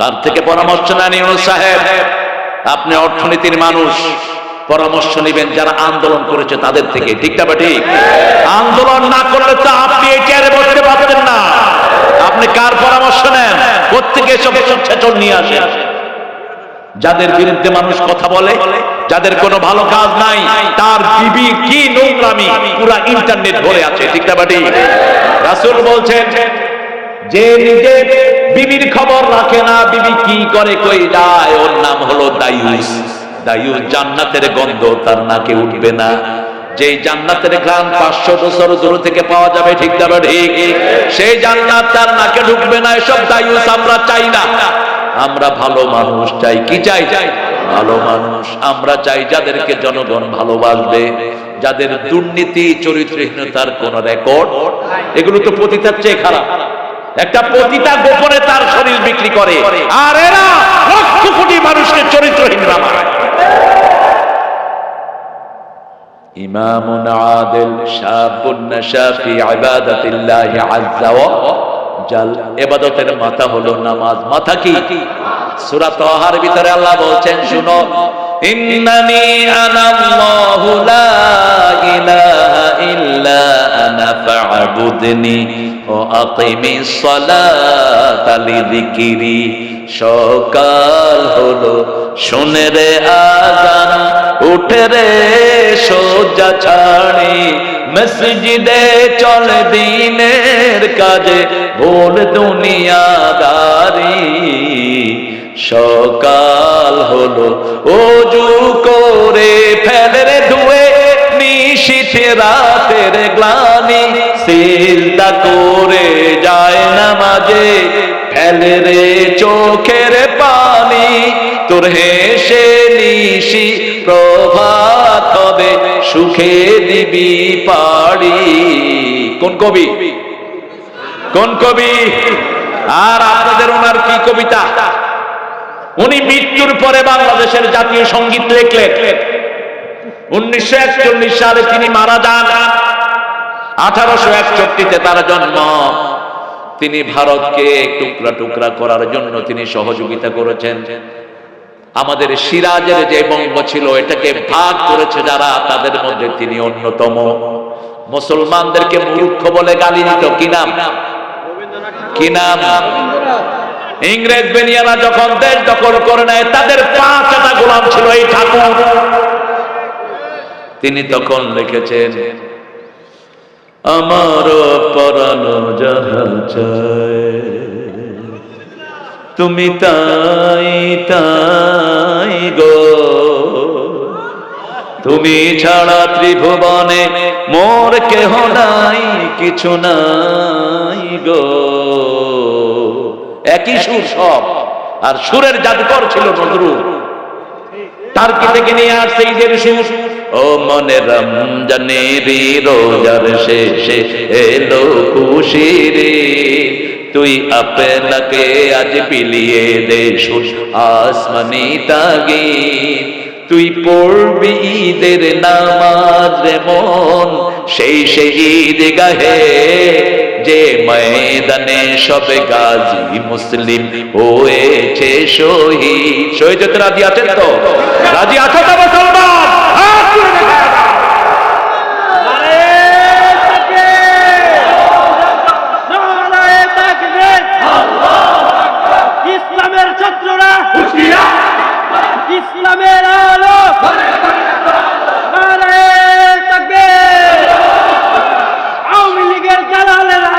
কার থেকে পরামর্শ নেন ইউনূস সাহেব? আপনি অর্থনীতির মানুষ, পরামর্শ নেবেন যারা আন্দোলন করেছে তাদের থেকে, ঠিক না ঠিক? আন্দোলন না করলে তো আপনি এই চেয়ারে বসতে পারতেন না। আপনি কার পরামর্শ নেন? কোত্থেকে এসব ছেচল নিয়ে আসেন? যাদের বিরুদ্ধে মানুষ কথা বলে, যাদের কোনো ভালো কাজ নাই, তার বিবি কি নোংরামি পুরা ইন্টারনেট ভরে আছে, ঠিক না ঠিক? রাসূল বলছেন যে নিজে বিবির খবর রাখে না, বিবি কি করে কই যায়, ওর নাম হলো দায়ুস। দায়ুস জান্নাতের গন্ধ তার নাকে উঠবে না। যেই জান্নাতের ঘ্রাণ 500 বছর দূর থেকে পাওয়া যাবে, ঠিক না ঠিক? সেই জান্নাত তার নাকে ঢুকবে না। এসব দায়ুস আমরা চাই না। আমরা ভালো মানুষ চাই। কি চাই? ভালো মানুষ। আমরা চাই যাদেরকে জনগণ ভালোবাসবে, যাদের দুর্নীতি চরিত্রহীনতার কোন রেকর্ড, এগুলো তো পতিতার চেয়ে খারাপ। একটা পতিতা গোপনে তার শরীর বিক্রি করে, আর এরা লক্ষ কোটি মানুষকে চরিত্রহীন বানায়। ইমামুন আদিল শাবুন নাশা ফি ইবাদাতিল্লাহি আযজা ওয়া জাল। ইবাদতের মাথা হলো নামাজ। মাথা কি? সূরা তাহার ভিতরে আল্লাহ বলছেন, শুনো, ইন্নানি আনাল্লাহু লা ইলাহা ইল্লা আনা ফা'বুদনি ওয়া আকিমিস সালাতা লিযিকরি। সকাল হলো, শুনে রে আযান, উঠে রে সোজা ছাড়ি, মসজিদে চল দিনের কাজে, ভুল দুনিয়াদারি। সকাল হলো, ওযু করে ফেলে রে ধুয়ে, নিশীথ রাতের গ্লানি, সিজদা করে যায় নামাজে, ফেলে রে চোখের পানি। তোর হেসে নিশি প্রভাত হবে, সুখে দিবি পাড়ি। কোন কবি? কোন কবি? আর আপনাদের ওনার কি কবিতা? উনি মৃত্যুর পরে বাংলাদেশের জাতীয় সঙ্গীত লিখলেন। 1941 সালে তিনি মারা যান। 1861-তে তার জন্ম। তিনি ভারতকে টুকরা টুকরা করার জন্য তিনি সহযোগিতা করেছেন। আমাদের সিরাজের যে বঙ্গ ছিল, এটাকে ভাগ করেছে যারা, তাদের মধ্যে তিনি অন্যতম। মুসলমানদেরকে মূর্খ বলে গালি দিত। কি নাম? কি নাম? ইংরেজ বেনিয়ারা যখন দেশ দখল করে নেয়, তাদের 5টা গোলাম ছিল এই ঠাকুর। তিনি তখন লিখেছেন, আমার পরানো যাহা চায়, তুমি তাই তাই গো, তুমি ছাড়া ত্রিভুবনে মোর কেহ নাই, কিছু নাই গো। একই সুর সব, আর সুরের জাদুকর ছিল নজরুল। তার কি থেকে নিয়ে আসছে ঈদের সুর? ও মনে রমজানের রোজার শেষে এলো খুশির, তুই আপনাকে আজ বিলিয়ে দে সুর আসমানি তাগিদ। তুই পড়বি ঈদের নামাজ রে মন, সেই ঈদ গাহে, যে ময়দানে সব গাজী মুসলিম হয়েছে শহীদ। শহীদ হতে রাজি আছেন তো? রাজি আছো তো মুসলমান? ইসলামের ছাত্ররা হুঁশিয়ার, ইসলামের আলো, আওয়ামী লীগের দালালেরা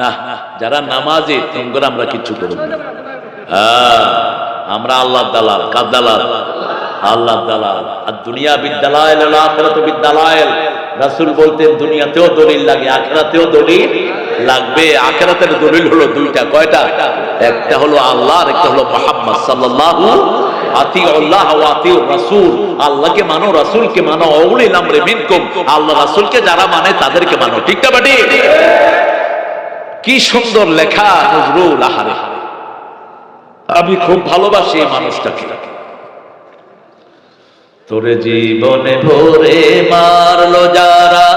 না, যারা নামাজি তোমরা আমরা কিচ্ছু করব না। আমরা আল্লাহর দালাল। কার দালাল? আল্লাহর দালাল। আর দুনিয়া বিদ্যালায়েল, আখিরাত বিদ্যালায়েল। রাসূল বলতেন দুনিয়াতেও দলিল লাগে, আখিরাতেও দলিল লাগবে। আখিরাতের দলিল হলো দুইটা। কয়টা? একটা হলো আল্লাহ, আর একটা হলো মুহাম্মদ সাল্লাল্লাহু আতিউল্লাহ ওয়া আতিউর রাসূল। আল্লাহকে মানো, রাসূলকে মানো। উলিল আমরি মিনকুম, আল্লাহ রাসূলকে যারা মানে তাদেরকে মানো। ঠিক না বাটি? কি সুন্দর লেখা নজরুল। আহারে, আমি খুব ভালোবাসি এই মানুষটাকে। তোরে জীবনে ভরে মারলো যারা,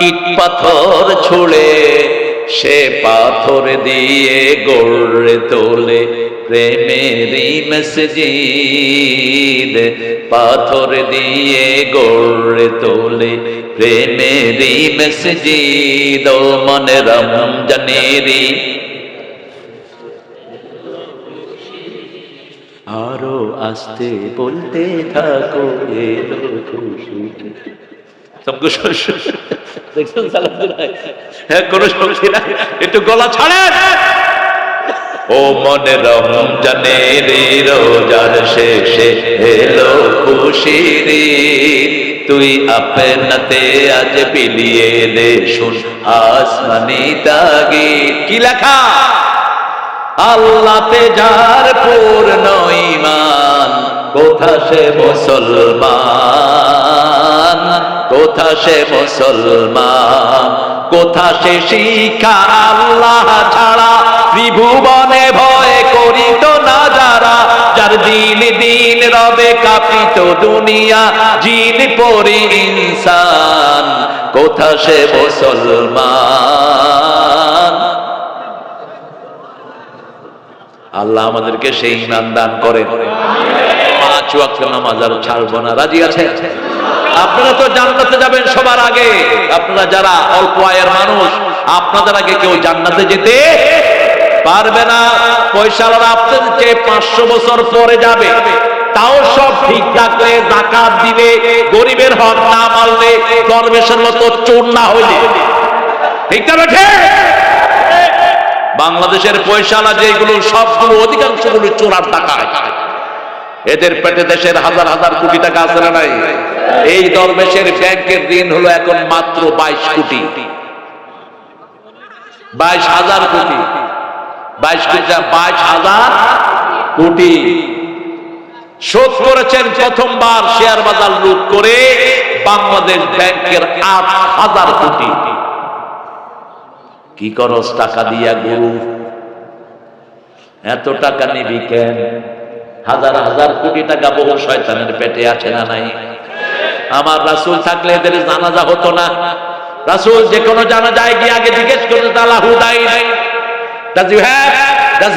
ইট পাথর ছুড়ে, সে পাথর দিয়ে গড়ে তোলে প্রেমেরই মসজিদ, পাথর দিয়ে গড়ে তোলে প্রেমেরই মসজিদ। ও মনে রমজানেরই আরো আস্তে বলতে থাকো এলো খুশি। দেখছেন কোনো শক্তি নাই, একটু গলা ছাড়েন। ও মনে রমজানের রোজার শেষে এলো খুশির ঈদ, তুই আপনাতে আজ বিলিয়ে দে শুন আসমানি তাগিদ। কি লেখা? আল্লাহতে যার পূর্ণ ঈমান, কোথা সে মুসলমান, কোথা সে মুসলমান, কোথা সে শিক্ষা আল্লাহ ছাড়া ত্রিভুবনে ভয় করিত না যারা, যার দিন দিন রবে কাঁপিত দুনিয়া জিন পরি ইনসান, কোথা সে মুসলমান। আল্লাহ আমাদেরকে সেই ঈমান দান করেন। 5 ওয়াক্ত নামাজ আর ছাড়বো না, রাজি আছে? আপনারা তো জান্নাতে যাবেন সবার আগে, আপনারা যারা অল্প আয়ের মানুষ আপনাদের আগে কেউ জান্নাতে যেতে পারবে না। পয়সাওয়ালা আপনাদের চেয়ে 500 বছর পরে যাবে, তাও সব ঠিক থাকলে, যাকাত দিলে, গরিবের হক না মারলে, দরবেশের মতো চোর না হইলে, ঠিক না বেঠে? বাংলাদেশের পয়সাওয়ালা যেগুলো সবগুলো অধিকাংশগুলো চোরার টাকা, এদের পেটে দেশের হাজার হাজার কোটি টাকা আছে না নাই? এই দরবেশের ব্যাংকের ঋণ হলো এখন মাত্র 22 কোটি, 22,000 কোটি, 22,000 কোটি শোধ করেছেন প্রথমবার শেয়ার বাজার লুট করে বাংলাদেশ ব্যাংকের 8,000 কোটি। কি করস টাকা দিয়া গরু? এত টাকা নিবি কেন? হাজার হাজার কোটি টাকা বহু শয়তানের পেটে আছে না নাই? আমার রাসূল থাকলে এদের জানাজা হতো না। রাসূল যে কোনো জানাজায় গিয়ে আগে জিজ্ঞেস করতেন আল্লাহ হুদাই, does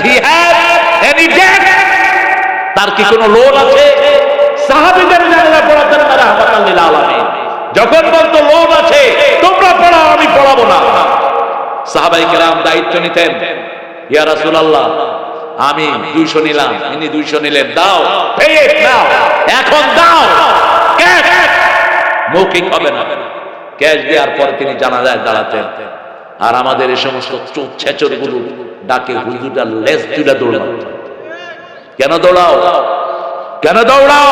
he have any debt? তার কি কোনো লোন আছে? সাহাবীদের জানাজা পড়াতেন না রাহমাতাল লিল আলামিন। যখন বলতো লোন আছে তোমরা পড়াও, আমি পড়াবো না, সাহাবায়ে কেরাম দায়িত্ব নিতেন। ইয়া রাসূলুল্লাহ আমি 200 নিলাম, ইনি 200 নিলেন, দাও, পে ইট নাও, এখন দাও, ক্যাশ, মৌখিক হবে না। ক্যাশ দেওয়ার পর তিনি জানাজায় দাঁড়াতেন। আর আমাদের এই সমস্ত চোর ছেচর গুলো ডাকে হুজুরটা লেজ তুলে দৌড়াও। কেন দৌড়াও? কেন দৌড়াও?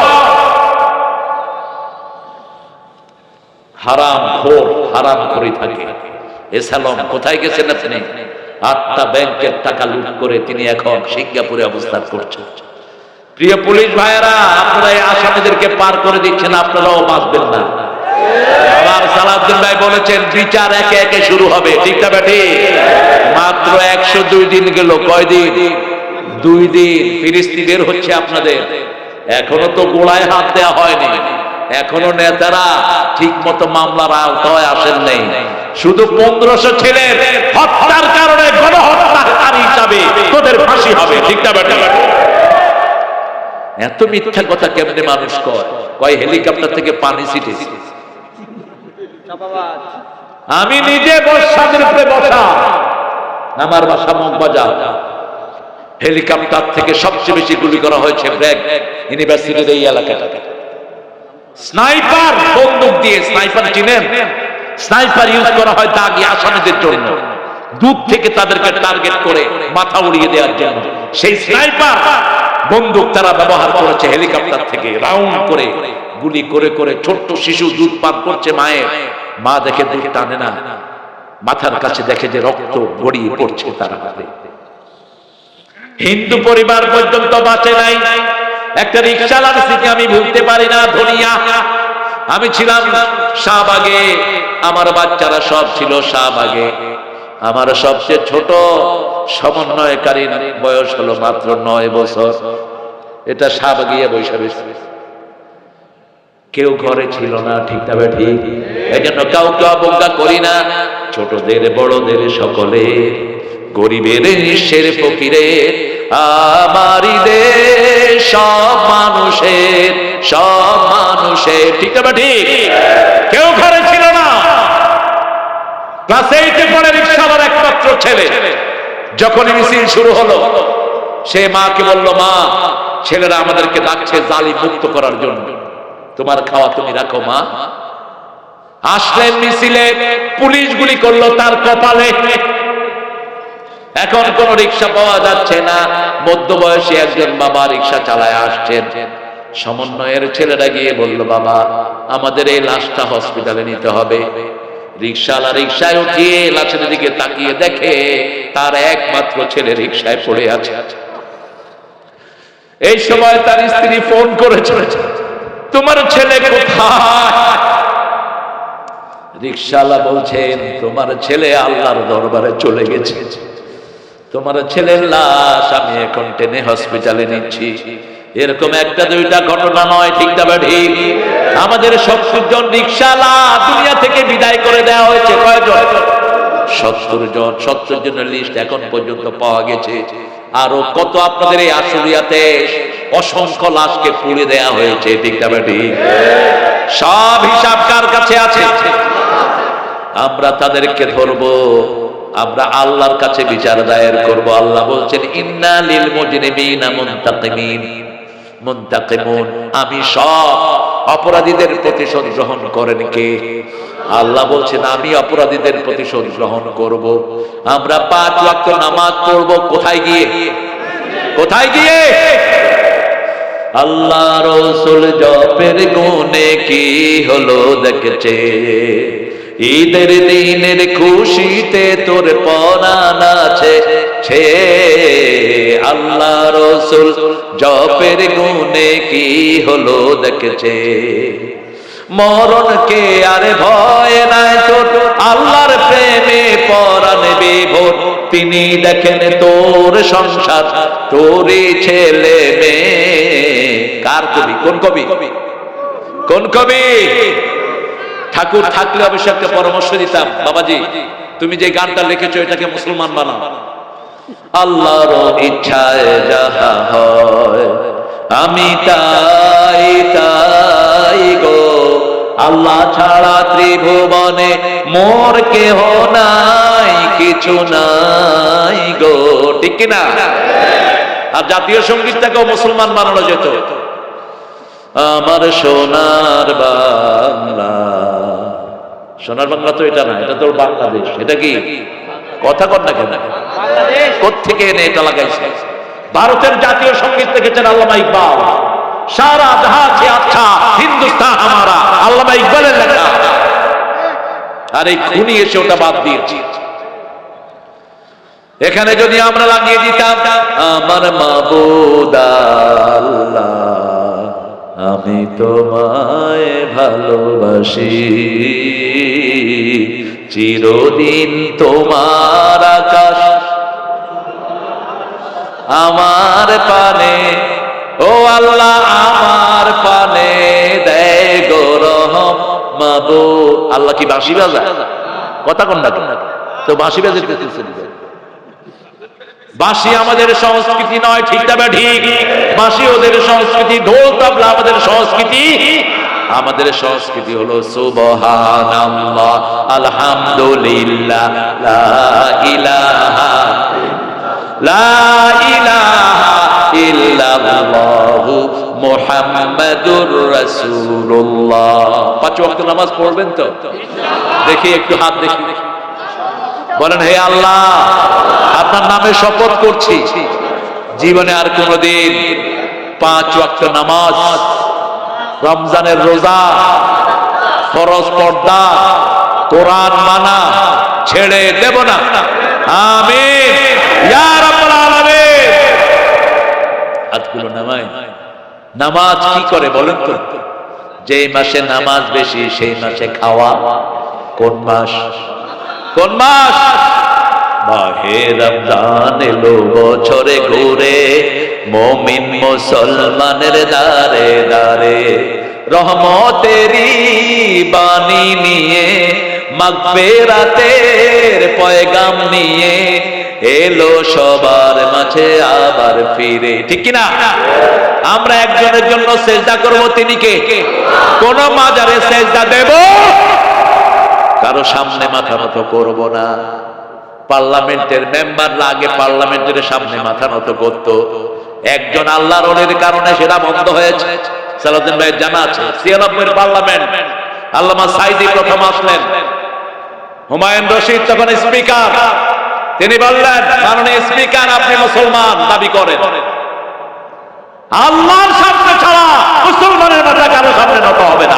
হারাম খোর, হারাম খোরই থাকে। এসালম কোথায় গেছেন আপনি? 8টা ব্যাংকের টাকা লুট করে তিনি এখন সিঙ্গাপুরে অবস্থান করছেন। প্রিয় পুলিশ ভাইয়েরা, আপনারা এই আসামিদেরকে পার করে দিচ্ছেন, আপনারাও বাঁচবেন না। আবার সালাউদ্দিন ভাই বলেছেন বিচার একে একে শুরু হবে, ঠিক না বেটি? মাত্র 102 দিন গেল। কয়দিন? 2 দিন। ফিরিস্তি বের হচ্ছে আপনাদের। এখনো তো গোড়ায় হাত দেওয়া হয়নি, এখনো নেতারা ঠিক মতো মামলার আওতায় আসেন নাই। শুধু 1500 ছেলের হত্যার কারণে গণহত্যাকারী হিসাবে তোদের ফাঁসি হবে, ঠিক না বেটি? এত মিথ্যা কথা কেমনে মানুষ কয় হেলিকপ্টার থেকে পানি ছিটেছে। আমি নিজে বর্ষাদের উপরে বসা, আমার বাসা মগবাজার। হেলিকপ্টার থেকে সবচেয়ে বেশি গুলি করা হয়েছে ব্র্যাক ইউনিভার্সিটির এই এলাকাটা। স্নাইপার বন্দুক দিয়ে, স্নাইপার চিনেন? স্নাইপার ইউজ করা হয় দাগি আসামিদের জন্য, দূর থেকে তাদেরকে টার্গেট করে মাথা উড়িয়ে দেওয়ার জন্য। সেই স্নাইপার বন্দুক তারা ব্যবহার করেছে হেলিকপ্টার থেকে রাউন্ড করে গুলি করে করে। ছোট্ট শিশু দুধ পান করছে মায়ের, মা দেখে দুধ টানে না, মাথার কাছে দেখে যে রক্ত গড়িয়ে পড়ছে তার হাতে। হিন্দু পরিবার পর্যন্ত বাঁচে নাই। একটা রিকশাওয়ালার স্মৃতি আমি ভুলতে পারি না। ধনিয়া আমি ছিলাম শাহবাগে, আমার বাচ্চারা সব ছিল শাহবাগে। আমার সবচেয়ে ছোট সমন্বয়কারীর বয়স হলো মাত্র 9 বছর। এটা শাহবাগিয়া বৈশা রয়েছে, কেউ ঘরে ছিল না, ঠিক না ঠিক? এই জন্য কাউকে অবজ্ঞা করি না। ছোটদের বড়দের সকলে, গরিবের নিঃস্বের ফকিরের, আমারই দেশ সব মানুষের, সব মানুষের। ঠিক না ঠিক? কেউ ঘরে ছিল না। ক্লাস 8-এ পড়ে রিকশাওয়ালার একমাত্র ছেলে। যখন মিছিল শুরু হলো, সে মাকে বলল, মা, ছেলেরা আমাদেরকে ডাকছে জালিম মুক্ত করার জন্য, তোমার খাওয়া তুমি রাখো মা। আসলেন মিছিলে, পুলিশ গুলি করলো তার কপালে। এখন কোন রিকশা পাওয়া যাচ্ছে না। মধ্যবয়সী একজন বাবা রিকশা চালায় আসছেন। সমন্বয়ের ছেলেরা গিয়ে বলল, বাবা, আমাদের এই লাশটা হসপিটালে নিতে হবে। রিকশাওয়ালা রিকশায় উঠিয়ে লাশের দিকে তাকিয়ে দেখে তার একমাত্র ছেলে রিকশায় পড়ে আছে। এই সময় তার স্ত্রী ফোন করেছে, তোমার ছেলে কোথায়? রিকশাওয়ালা বলছেন, তোমার ছেলে আল্লাহর দরবারে চলে গেছে। তোমার ছেলের লাশ আমি এখন টেনে হসপিটালে নিচ্ছি। এরকম একটা দুইটা ঘটনা নয়, ঠিক না ঠিক? আমাদের 70 জন রিকশাওয়ালা দুনিয়া থেকে বিদায় করে দেওয়া হয়েছে। কয়জন? 70 জন। 70 জনের লিস্ট এখন পর্যন্ত পাওয়া গেছে। আরো কত আপনাদের এই আশুলিয়াতে অসংখ্য লাশকে পুড়ে দেওয়া হয়েছে, ঠিক না ঠিক? সব হিসাব কার কাছে আছে? আমরা তাদেরকে ধরবো, আমরা আল্লাহর কাছে বিচার দায়ের করব। আল্লাহ বলছেন, ইন্না লিল মুজরিমিনা মুনতাকিমিন মুনতাকিমুন। আমি সব অপরাধীদের প্রতিশোধ গ্রহণ করেন কে? আল্লাহ বলছেন, আমি অপরাধীদের প্রতিশোধ গ্রহণ করব। আমরা 5 ওয়াক্ত নামাজ পড়ব। কোথায় গিয়ে? কোথায় গিয়ে? আল্লাহ রাসূল জপের গুণে কি হলো দেখছে, ঈদের দিনের খুশিতে তোর পরাণ আছে ছে। আল্লাহ রাসূল জপের গুণে কি হলো দেখছে, মরণকে আর ভয় নাই তোর, আল্লাহর প্রেমে পরাণ বিভোর। তিনি দেখেন তোর সংসার, তোরই ছেলে মেয়ে। কার কবি? কোন কবি? কোন কবি? ঠাকুর থাকলে অবশ্যই একটা পরামর্শ দিতাম, বাবাজি তুমি যে গানটা লিখেছো এটাকে মুসলমান বানাও। আল্লাহর ইচ্ছায় যাহা হয় আমি তাই তাই গো, আল্লাহ ছাড়া ত্রিভুবনে মোর কেহ নাই, কিছু নাই গো। ঠিক কিনা? আর জাতীয় সঙ্গীতটাকেও মুসলমান বানানো যেত, আমার সোনার বাংলা। সোনার বাংলা তো এটা না, এটা তো বাংলাদেশ। এটা কি কথা কর না কেন? কোত্থেকে এনে এটা লাগাইছে? ভারতের জাতীয় সঙ্গীত লিখেছেন আল্লামা ইকবাল। সারা জাহাঁ সে আচ্ছা হিন্দুস্তান হামারা, আল্লামা ইকবালের লেখা। আর এই খুনি এসে ওটা বাদ দিয়েছি। এখানে যদি আমরা লাগিয়ে দিতাম, আমার মাবুদ আল্লাহ, আমি তোমায় ভালোবাসি, চিরদিন তোমার আকাশ আমার পানে, ও আল্লাহ আমার পানে দেয় গো রহম মাবুদ। আল্লাহ কি বাঁশি বাজা? কথা কন না তো, বাঁশি বাজাইতেছে। বাঁশি আমাদের সংস্কৃতি নয়, ঠিক না ঠিক? বাঁশি ওদের সংস্কৃতি, ঢোল তবলা আমাদের সংস্কৃতি। আমাদের সংস্কৃতি হলো সুবহানাল্লাহ, আলহামদুলিল্লাহ, লা ইলাহা ইল্লাল্লাহু মুহাম্মাদুর রাসূলুল্লাহ। 5 ওয়াক্ত নামাজ পড়বেন তো? দেখি একটু হাত দেখি, বলেন, হে আল্লাহ আপনার নামে শপথ করছি, জীবনে আর কোনদিন 5 ওয়াক্ত নামাজ, রমজানের রোজা, ফরজ পর্দা, কোরআন মানা ছেড়ে দেব না। আমিন ইয়া রাব্বুল আলামিন। হাতগুলো নামায়। নামাজ কি করে বলেন তো? যেই মাসে নামাজ বেশি সেই মাসে খাওয়া। কোন মাস? কোন মাস? মাহে রমজান এলো বছরে ঘুরে, মুমিন মুসলমানের দারে দারে, রহমতেরই বাণী নিয়ে, মাগফিরাতের পয়গাম নিয়ে এলো সবার মাঝে আবার ফিরে। ঠিক কিনা? আমরা একজনের জন্য সেজদা করব, তিনি কে? কোন মাজারে সেজদা দেব, কারো সামনে মাথা নত করব না। পার্লামেন্টের মেম্বাররা আগে পার্লামেন্টের সামনে মাথা নত করত, একজন আল্লাহর ওলির কারণে সেটা বন্ধ হয়েছে। সালাউদ্দিন ভাই জানা আছে 96 পার্লামেন্ট, আল্লামা সাইদি প্রথম আসলেন, হুমায়ুন রশিদ তখন স্পিকার, তিনি বললেন মাননীয় স্পিকার আপনি মুসলমান দাবি করেন, আল্লাহর সামনে ছাড়া মুসলমানের মাথা কারো সামনে নত হবে না।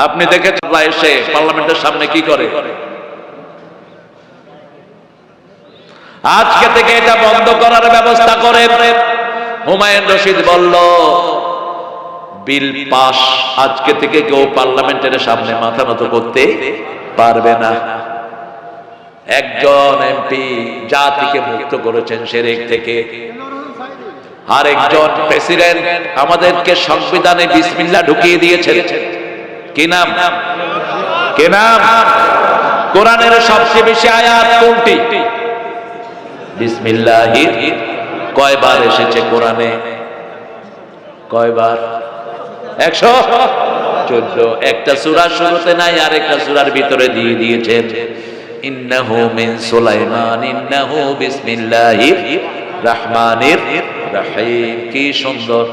আপনি দেখেছেন এসে পার্লামেন্টের সামনে কি করে। আজকে থেকে এটা বন্ধ করার ব্যবস্থা করে। হুমায়ুন রশিদ বলল বিল পাস, আজকে থেকে কেউ পার্লামেন্টের সামনে মাথা নত করতে পারবে না। একজন এমপি জাতিকে মুক্ত করেছেন শিরক থেকে, আরেকজন প্রেসিডেন্ট আমাদেরকে সংবিধানে বিসমিল্লাহ ঢুকিয়ে দিয়েছেন। কি নাম? কি নাম? কোরআনের সবচেয়ে বেশি আয়াত কোনটি? বিসমিল্লাহির কয়বার এসেছে কোরআনে? কয়বার? 114। একটা সূরা শুরুতে নাই, আরেকটা সূরার ভিতরে দিয়ে দিয়েছেন ইন্নাহু মিন সুলাইমান ইন্নাহু বিসমিল্লাহির রহমানির রহিম। কি সুন্দর!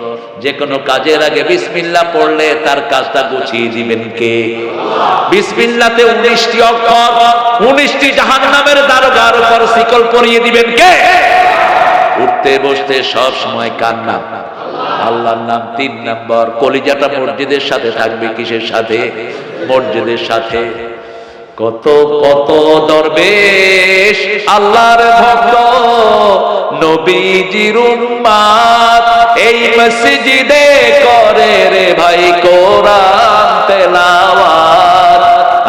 যে কোনো কাজের আগে বিসমিল্লাহ পড়লে তার কাজটা গুছিয়ে দিবেন কে? বিসমিল্লাহতে 19টি অক্ষর, 19টি জাহান্নামের দারোগার উপর শিকল পরিয়ে দিবেন কে? উঠতে বসতে সব সময় কার নাম? আল্লাহর নাম। 3 নম্বর, কলিজাটা মসজিদের সাথে থাকবে। কিসের সাথে? মসজিদের সাথে। কত কত দরবেশ আল্লাহর ভক্ত নবীজির উম্মত এই মসজিদে করে রে ভাই কোরআন তেলাওয়াত।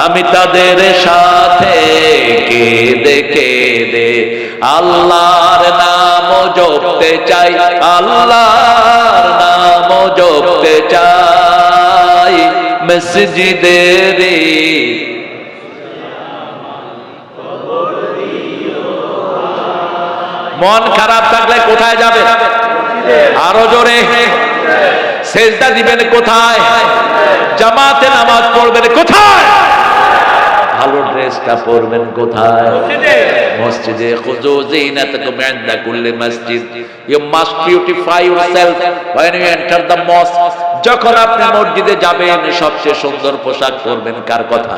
আমি তাদের সাথে কেঁদে কেঁদে আল্লাহর নাম জপতে চাই, আল্লাহর নাম জপতে চাই মসজিদের। মন খারাপ থাকলে কোথায় যাবে? আরো জোরে। সেজদা দিবেন কোথায়? জামাতে নামাজ পড়বেন কোথায়? ভালো ড্রেসটা পরবেন কোথায়? মসজিদে। খুযু যিনাতাকুম ইনদা কুল্লি মসজিদ। You must beautify yourself when you enter the mosque। যখন আপনি মসজিদে যাবেন সবচেয়ে সুন্দর পোশাক পরবেন। কার কথা?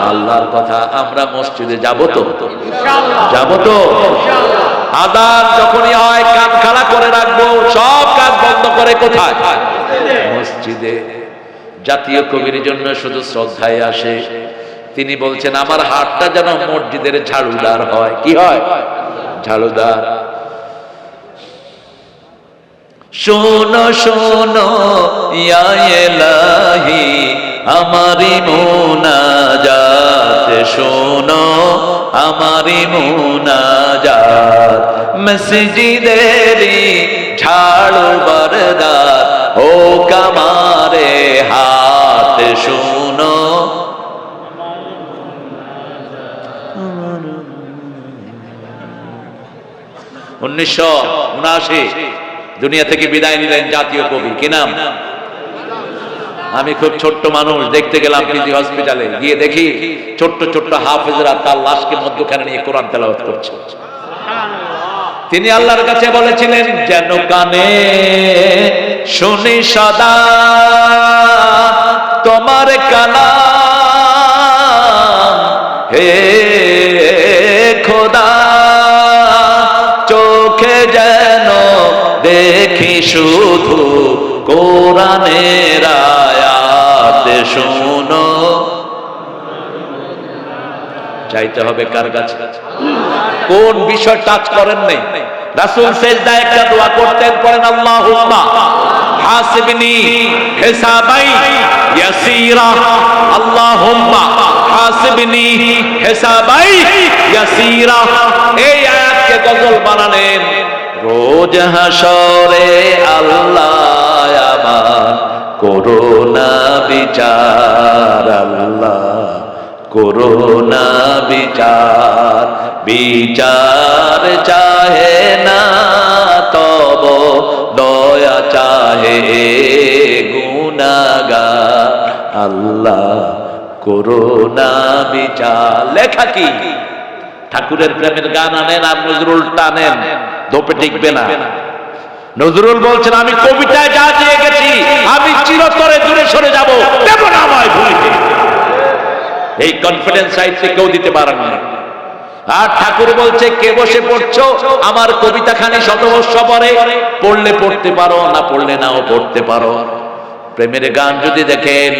আল্লাহর কথা। আমরা মসজিদে যাব তো? ইনশাআল্লাহ যাব তো? ইনশাআল্লাহ। আযান যখনই হয় কান খাড়া করে রাখবো, সব কাজ বন্ধ করে কোথায়? মসজিদে। জাতীয় কবির জন্য শুধু শ্রদ্ধায় আসে। তিনি বলছেন আমার হাতটা যেন মসজিদের ঝাড়ুদার হয়। কি হয়? ঝাড়ুদার। শোনো শোনো ইয়া ইলাহি আমারি মুনাজাত, শোনো আমারি মুনাজাত। মসজিদেরি ঝাড়ু বরদার ও কামারে হাত, শোনো। উনিশশো 1979 দুনিয়া থেকে বিদায় নিলেন জাতীয় কবি। কি নাম? আমি খুব ছোট্ট মানুষ, দেখতে গেলাম পিজি হসপিটালে, গিয়ে দেখি ছোট্ট ছোট্ট হাফেজরা তার লাশকে মধ্যখানে নিয়ে কোরআন তেলাওয়াত করছে। তিনি আল্লাহর কাছে বলেছিলেন যেন কানে শুনি সদা তোমার কালাম, হে খোদা চোখে যেন দেখি শুধু কোরআনের আয়াত, শুনো। চাইতে হবে কার কাছে? কোন বিষয় টাচ করেন নাই? রাসূল সেজদায় একটা দোয়া করতেন, পড়েন আল্লাহুম্মা হাসিবনি হিসাবাই ইয়াসীরা, আল্লাহুম্মা হাসিবনি হিসাবাই ইয়াসীরা। এই আয়াতকে গজল বানালেন। রোজ হাসরে আল্লাহ আমার করোনা বিচার আল্লাহ, করোনা বিচার, বিচার চাহে না তব দয়া চাহে গুনাহগার আল্লাহ, করোনা বিচার। লেখা কি? ঠাকুরের প্রেমের গান আনেন আর নজরুল টানেন, দোপে টিকবে না। নজরুল বলছেন, আমি কবিতায় যা দিয়ে গেছি আমি চিরতরে দূরে সরে যাব, দেব না আমায় ভুলিতে। এই কনফিডেন্স সাহিত্যে কেউ দিতে পারেন না। আর ঠাকুর বলছে, কে বসে পড়ছো আমার কবিতা খানি শতবর্ষ পরে, পড়লে পড়তে পারো, না পড়লে নাও পড়তে পারো। প্রেমের গান যদি দেখেন,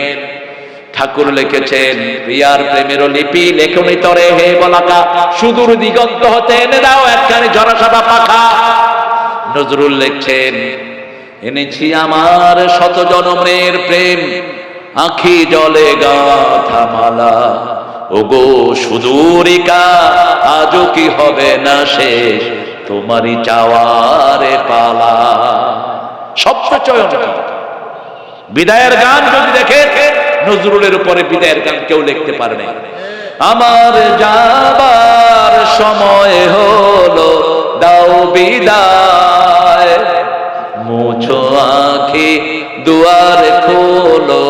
ঠাকুর লিখেছেন, প্রিয়ার প্রেমের লিপি লেখনি তরে হে বলাকা, সুদূর দিগন্ত হতে এনে দাও একখানি ঝরা সাদা পাখা। নজরুল লিখছেন, এনেছি আমার শত জনমের প্রেম, আঁখি জলে গাথা মালা, ওগো সুদূরিকা আজও কি হবে না শেষ, তোমারই চাওয়ারে পালা। শব্দ চয়ন কি? বিদায়ের গান যদি দেখে, নজরুলের উপরে বিদায়ের গান কেউ লিখতে পারে না। আমার যাবার সময় হলো, দাও বিদায়, মুছো আঁখি দুয়ার খোলো,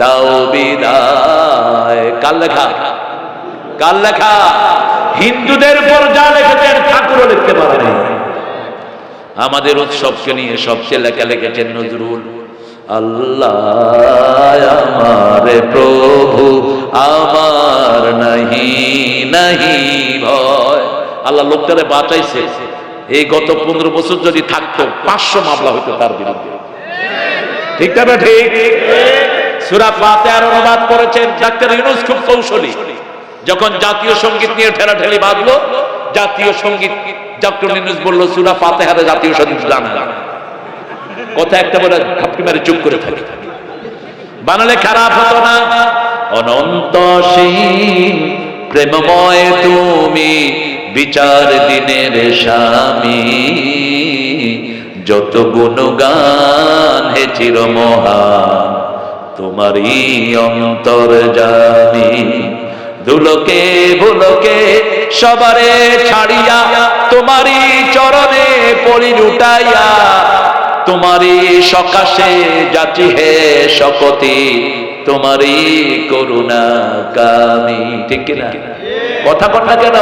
দাও বিদায়। কার লেখা? কার লেখা? হিন্দুদের উপর যা লিখেছেন ঠাকুরও লিখতে পারেন। আমাদের উৎসবকে নিয়ে সবচেয়ে লেখা লিখেছেন নজরুল। আল্লাহ আমার প্রভু আমার নাহি নাহি ভয়। আল্লাহ লোকটারে বাঁচাইছে। এই গত 15 বছর যদি থাকতো 500 মামলা হইতো তার বিরুদ্ধে। ঠিক না ঠিক? সূরা ফাতিহার অনুবাদ করেছেন ডাক্তার ইউনূস, খুব কৌশলী। যখন জাতীয় সঙ্গীত নিয়ে ঠেলাঠেলি বাঁধলো, জাতীয় সঙ্গীত ডক্টর ইউনূস বলল, সূরা ফাতিহার জাতীয় সঙ্গীত জানা না। কথা একটা বলে ঝাপটি মারে চুপ করে থাকে। বানালে খারাপ হতো না? অনন্তসীম প্রেমময় তুমি, বিচার দিনের স্বামী, যত গুণগান হে চিরমহান, তোমারই অন্তর্যামী। দুলোকে ভুলোকে সবারে ছাড়িয়া, তোমারই চরণে পড়ি লুটাইয়া, তোমারই সকাশে যাচি হে শপথি, তোমারই করুণা কামি। ঠিক কিনা? কথা বল না কেন?